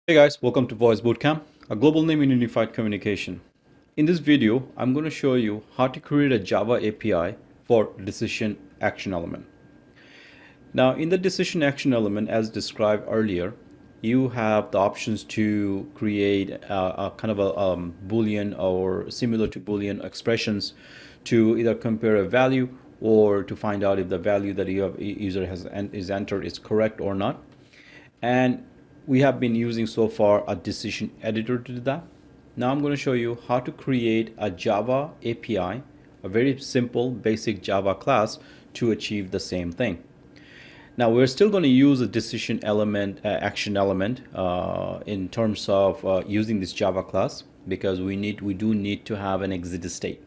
Hey guys, welcome to VoiceBootcamp, a global name in unified communication. In this video, I'm going to show you how to create a Java API for decision action element. Now, in the decision action element, as described earlier, you have the options to create a kind of a Boolean or similar to Boolean expressions to either compare a value or to find out if the value that user has is entered is correct or not. And we have been using so far a decision editor to do that. Now I'm going to show you how to create a Java API, a very simple basic Java class to achieve the same thing. Now we're still going to use a decision element, action element in terms of using this Java class because we do need to have an exit state.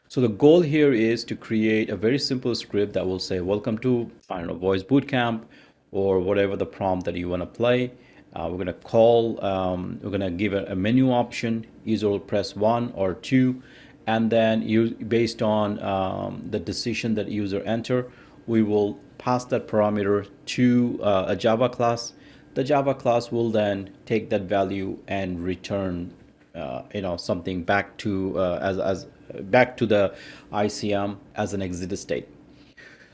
So the goal here is to create a very simple script that will say, welcome to, I don't know, Voice Bootcamp or whatever the prompt that you want to play. We're going to call, we're going to give a menu option. User will press 1 or 2. And then based on the decision that user enter, we will pass that parameter to a Java class. The Java class will then take that value and return something back to as back to the ICM as an exit state.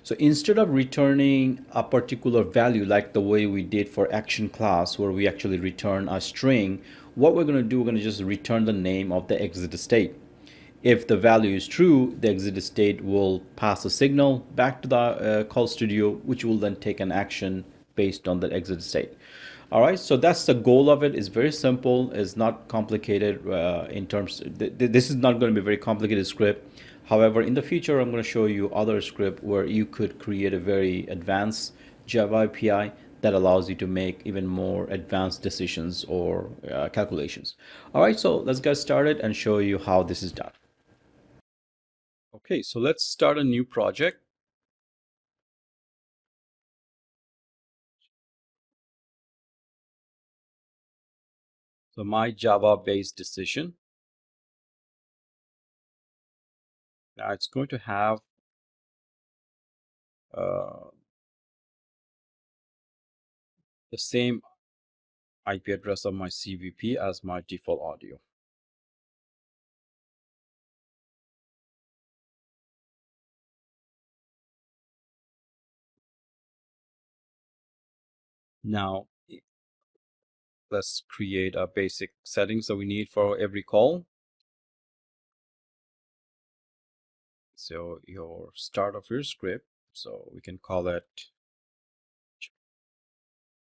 So instead of returning a particular value like the way we did for action class where we actually return a string, what we're going to do, we're going to just return the name of the exit state. If the value is true, the exit state will pass a signal back to the call studio, which will then take an action based on the exit state. All right, so that's the goal of it. It's very simple. It's not complicated in terms. This is not going to be a very complicated script. However, in the future, I'm going to show you other script where you could create a very advanced Java API that allows you to make even more advanced decisions or calculations. All right, so let's get started and show you how this is done. Okay, so let's start a new project. So my Java-based decision. Now it's going to have uh, the same IP address of my CVP as my default audio. Now let's create a basic settings that we need for every call. So your start of your script, so we can call it